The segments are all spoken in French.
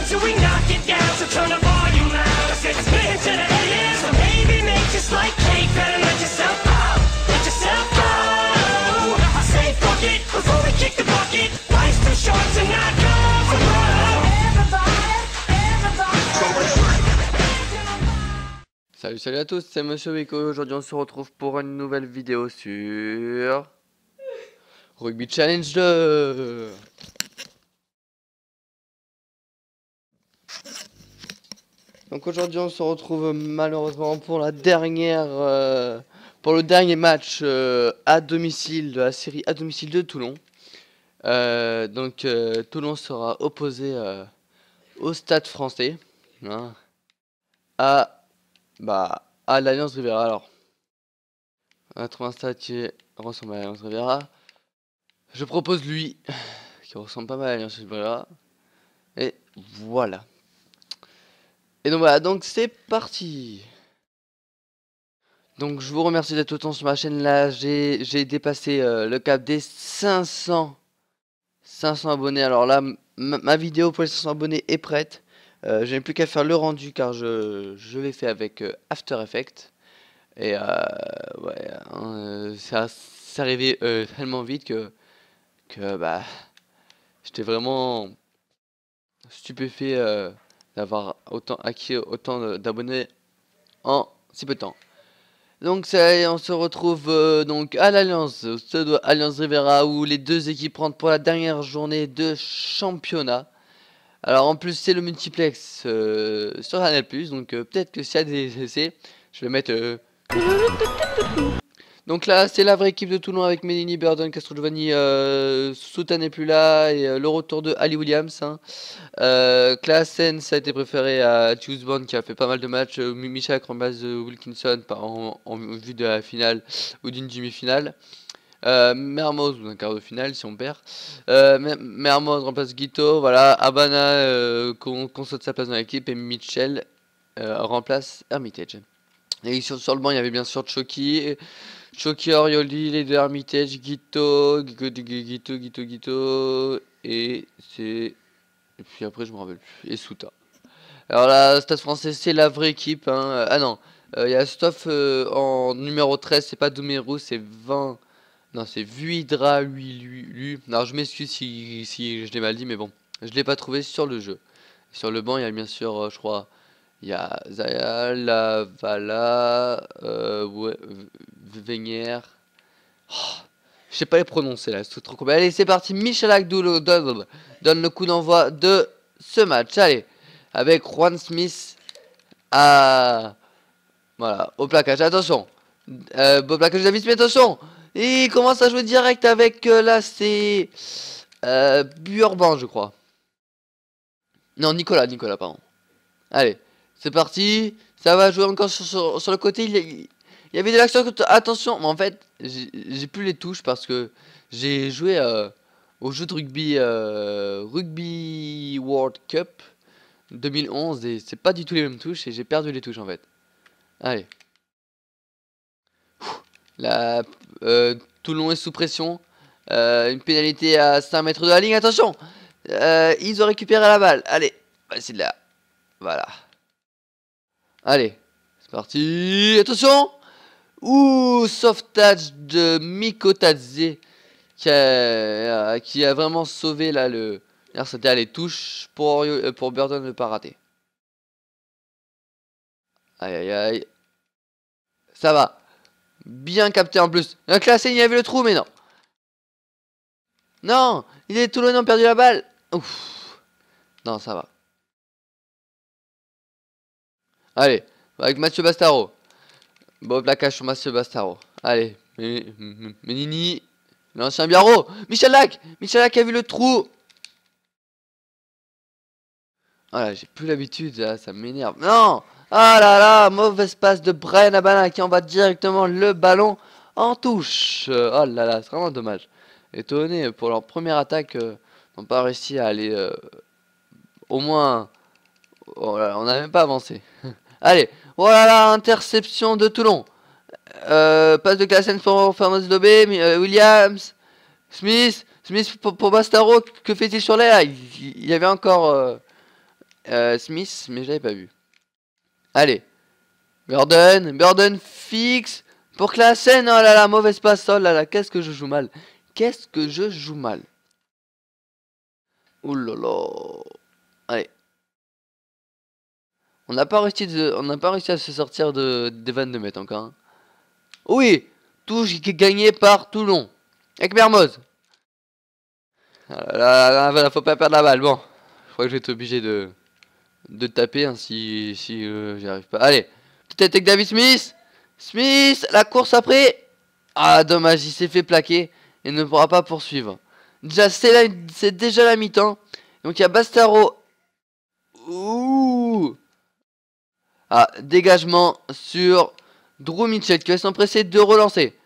till we knock it down. So turn the volume loud. I said spit to the ears. So baby, make just like cake. Better let yourself go. Let yourself go. I say fuck it before we kick the bucket. Life's too short to not go for broke. Salut à tous, c'est Monsieur Wico. Aujourd'hui on se retrouve pour une nouvelle vidéo sur Rugby Challenge 2. Donc aujourd'hui on se retrouve malheureusement pour la dernière pour le dernier match à domicile de la série à domicile de Toulon. Toulon sera opposé au Stade Français, hein, à l'Alliance Riviera. Alors, on a trouvé un stade qui ressemble à l'Alliance Riviera. Je propose lui, qui ressemble pas mal à l'Alliance Riviera. Et voilà. Et donc voilà, donc c'est parti. Donc je vous remercie d'être autant sur ma chaîne là. J'ai dépassé le cap des 500 abonnés. Alors là, ma vidéo pour les 500 abonnés est prête. Je n'ai plus qu'à faire le rendu car je l'ai fait avec After Effects. Et ouais, c'est arrivé tellement vite que j'étais vraiment stupéfait d'avoir acquis autant d'abonnés en si peu de temps. Donc ça y est, on se retrouve donc à l'Alliance, au pseudo Alliance Riviera, où les deux équipes rentrent pour la dernière journée de championnat. Alors en plus c'est le multiplex sur Canal+, donc peut-être que s'il y a des essais, je vais mettre... Donc là c'est la vraie équipe de Toulon avec Melini, Burden, Castro Giovanni, Soutan n'est plus là, et le retour de Ali Williams. Hein. Klaassen, ça a été préféré à Tuesborn qui a fait pas mal de matchs, Michak remplace Wilkinson en vue de la finale ou d'une demi-finale. Mermoz ou d'un quart de finale si on perd. Mermoz remplace Guito, voilà. Abana qu'on saute sa place dans l'équipe, et Mitchell remplace Hermitage. Et sur le banc il y avait bien sûr Choki, Orioli, les deux Hermitage, Guito, et puis après je me rappelle plus, et Souta. Alors là, Stade Français c'est la vraie équipe, hein. Ah non, il y a Stoff en numéro 13, c'est pas Doumerou, c'est 20. Non, c'est Vuidra, lui. Alors, je m'excuse si je l'ai mal dit, mais bon, je l'ai pas trouvé sur le jeu. Sur le banc, il y a bien sûr, je crois, il y a Zaya, Lavala, ouais, Wenger. Oh, je sais pas les prononcer là, c'est trop compliqué. Allez, c'est parti. Michel Agdoulo donne le coup d'envoi de ce match. Allez, avec Juan Smith voilà, au plaquage. Attention, beau plaquage de David Smith, attention. Et il commence à jouer direct avec, là c'est Burban je crois. Non, Nicolas, pardon. Allez, c'est parti. Ça va jouer encore sur le côté. Il y avait de l'action. Attention, mais en fait, j'ai plus les touches parce que j'ai joué au jeu de rugby, Rugby World Cup 2011. Et c'est pas du tout les mêmes touches et j'ai perdu les touches en fait. Allez. Là, Toulon est sous pression. Une pénalité à 5 mètres de la ligne. Attention, ils ont récupéré la balle. Allez, c'est de là. Voilà. Allez, c'est parti. Attention. Ouh, soft touch de Mikotadze qui a vraiment sauvé là le... C'était les touches pour Burton ne pas rater. Aïe aïe aïe. Ça va. Bien capté en plus. Un classé, il y avait le trou, mais non. Non, il est Toulon, ont perdu la balle. Ouf. Non, ça va. Allez, avec Mathieu Bastaro. Bon plaquage sur Mathieu Bastaro. Allez, Menini. L'ancien Biarro. Michalak a vu le trou. Voilà, j'ai plus l'habitude, là, ça m'énerve. Non. Ah là là, mauvaise passe de Brian Abana qui envoie directement le ballon en touche. Oh là là, c'est vraiment dommage. Étonné pour leur première attaque, n'ont pas réussi à aller au moins. Oh là là, on n'a même pas avancé. Allez, voilà, interception de Toulon. Passe de Klaassen pour Fernandez Dobé, Williams, Smith pour Bastaro. Que fait-il sur l'air? Il y avait encore Smith, mais je l'avais pas vu. Allez. Gordon fixe pour Klaassen. Oh là là, mauvaise passe. Oh là là, qu'est-ce que je joue mal. Qu'est-ce que je joue mal. Ouh là là. Allez. On n'a pas réussi à se sortir des 22 mètres encore. Hein. Oui, touche gagné par Toulon. Avec Mermoz. Ah là là, faut pas perdre la balle. Bon, je crois que je vais être obligé de taper hein, si j'y arrive pas. Allez, peut-être avec David Smith. Smith, la course après. Ah, dommage, il s'est fait plaquer et ne pourra pas poursuivre. Déjà, c'est déjà la mi-temps. Donc il y a Bastaro. Ouh. Ah, dégagement sur Drew Mitchell qui va s'empresser de relancer.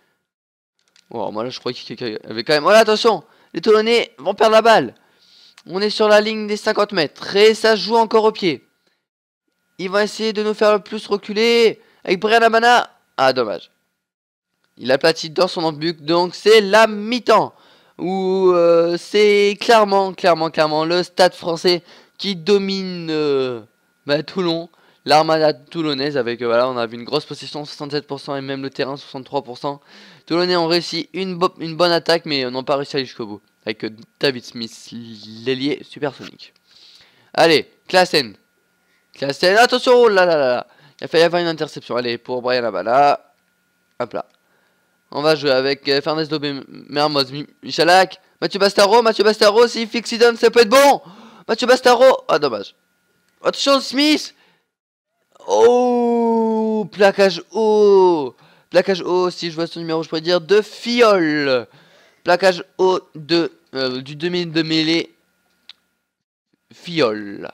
Oh, moi là je crois qu'il y avait quand même... Voilà, attention, les Toulonnais vont perdre la balle. On est sur la ligne des 50 mètres et ça joue encore au pied. Ils vont essayer de nous faire le plus reculer avec Brian Abana. Ah, dommage. Il aplatit dans son embut, donc c'est la mi-temps. Où c'est clairement le stade français qui domine Toulon. L'armada toulonnaise avec, voilà, on a vu une grosse possession, 67% et même le terrain, 63%. Toulonnais ont réussi une bonne attaque, mais n'ont pas réussi à aller jusqu'au bout. Avec David Smith, l'ailier supersonique. Allez, Klaassen, attention, oh là là là là. Il a failli avoir une interception. Allez, pour Brian Abana. Hop là. On va jouer avec Fernandez Dobé, Mermoz, Michalak, Mathieu Bastaro, s'il fixe, il donne, ça peut être bon. Mathieu Bastaro, ah dommage. Attention, Smith. Oh, plaquage haut, si je vois son numéro, je pourrais dire de Fiole. Plaquage haut du demi de mêlée. Fiole.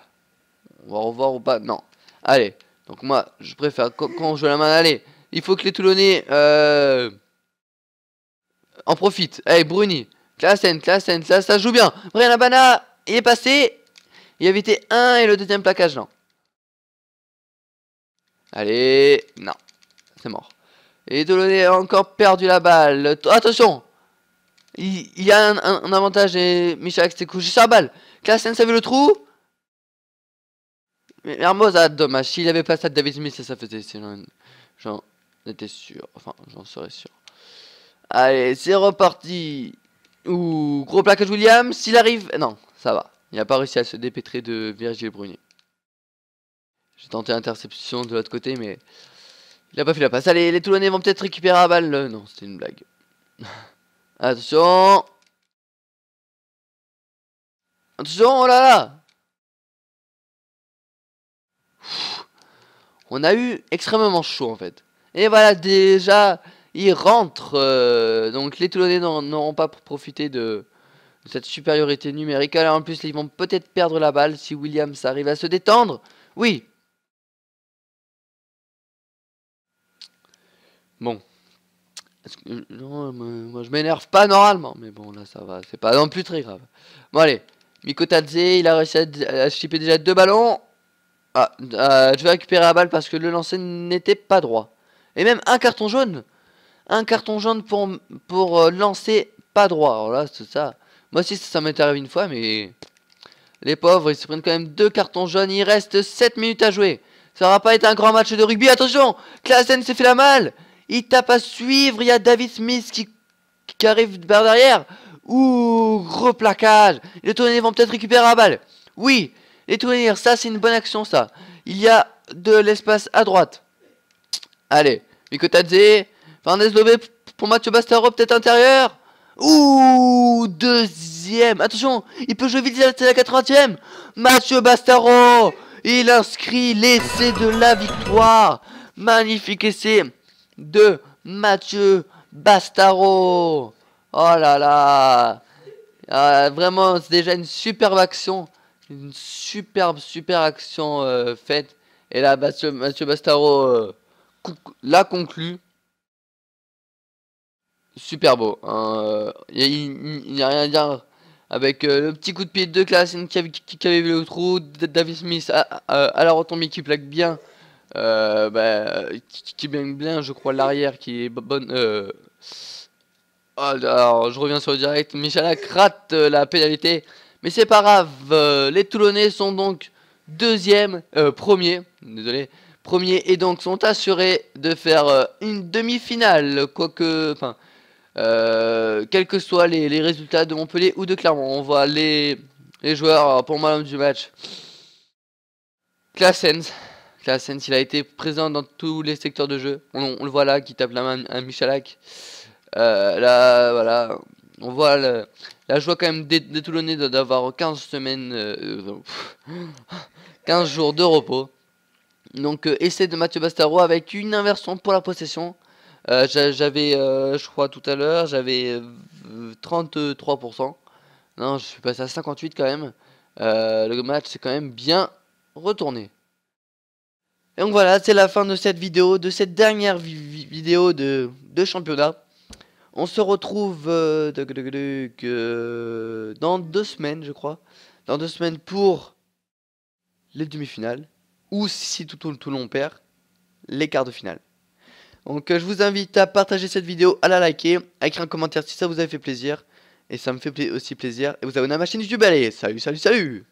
On va revoir ou pas? Non. Allez, donc moi, je préfère quand on joue à la main, allez, il faut que les Toulonnais en profite. Allez, Bruni, Klaassen, ça joue bien. Brian Abana, il est passé. Il a évité un et le deuxième plaquage, non. Allez, non, c'est mort. Et Toulonnais a encore perdu la balle. Attention, il y a un avantage et Michalak s'est couché sur la balle. Klaassen, ça vu le trou. Mais Mermoz, ah dommage, s'il avait pas ça de David Smith, ça faisait, j'en étais sûr, enfin j'en serais sûr. Allez, c'est reparti. Ouh, gros plaquage Williams, s'il arrive, non, ça va. Il n'a pas réussi à se dépêtrer de Virgil Bruni. J'ai tenté l'interception de l'autre côté, mais il a pas fait la passe. Allez, les Toulonnais vont peut-être récupérer la balle. Non, c'était une blague. Attention. Attention, oh là là. On a eu extrêmement chaud en fait. Et voilà, déjà, ils rentrent. Donc les Toulonnais n'auront pas profité de cette supériorité numérique. Alors en plus, ils vont peut-être perdre la balle si Williams arrive à se détendre. Oui. Bon. Non, moi je m'énerve pas normalement. Mais bon, là ça va. C'est pas non plus très grave. Bon, allez. Mikotadze, il a réussi à chipper déjà 2 ballons. Ah, je vais récupérer la balle parce que le lancer n'était pas droit. Et même un carton jaune. Un carton jaune pour lancer pas droit. Alors là, c'est ça. Moi aussi, ça m'est arrivé une fois, mais les pauvres, ils se prennent quand même 2 cartons jaunes. Il reste 7 minutes à jouer. Ça va pas être un grand match de rugby. Attention, Klaassen s'est fait la malle. Il tape à suivre. Il y a David Smith qui arrive par derrière. Ouh, gros plaquage. Les Toulonnais vont peut-être récupérer la balle. Oui, les Toulonnais, ça c'est une bonne action ça. Il y a de l'espace à droite. Allez, Mikotadze. Fernandez Lobé pour Mathieu Bastaro, peut-être intérieur. Ouh, deuxième. Attention, il peut jouer vite, c'est la 80e. Mathieu Bastaro, il inscrit l'essai de la victoire. Magnifique essai de Mathieu Bastaro. Oh là là. Vraiment, c'est déjà une superbe action. Une superbe action faite. Et là, Mathieu Bastaro l'a conclu. Super beau. Il n'y a rien à dire. Avec le petit coup de pied de Klaassen qui avait vu le trou. David Smith à la retombée qui plaque bien. Qui bien, je crois, l'arrière qui est bonne. Alors, je reviens sur le direct. Michalak rate la pénalité. Mais c'est pas grave. Les Toulonnais sont donc deuxième, premier, désolé, premier, et donc sont assurés de faire une demi-finale, quoique, enfin, quels que soient les résultats de Montpellier ou de Clermont. On voit les joueurs, pour moi, l'homme du match. Claessens, il a été présent dans tous les secteurs de jeu. On le voit là, qui tape la main à Michalak. Là, voilà, on voit la joie quand même des Toulonnais d'avoir 15 semaines, 15 jours de repos. Donc essai de Mathieu Bastaro avec une inversion pour la possession. J'avais, je crois tout à l'heure, j'avais 33%. Non, je suis passé à 58 quand même. Le match c'est quand même bien retourné. Et donc voilà, c'est la fin de cette vidéo, de cette dernière vidéo de championnat. On se retrouve dans 2 semaines, je crois. Dans 2 semaines pour les demi-finales. Ou si Toulon perd, les quarts de finale. Donc je vous invite à partager cette vidéo, à la liker, à écrire un commentaire si ça vous a fait plaisir. Et ça me fait aussi plaisir. Et vous abonner à ma chaîne YouTube. Allez, salut, salut, salut!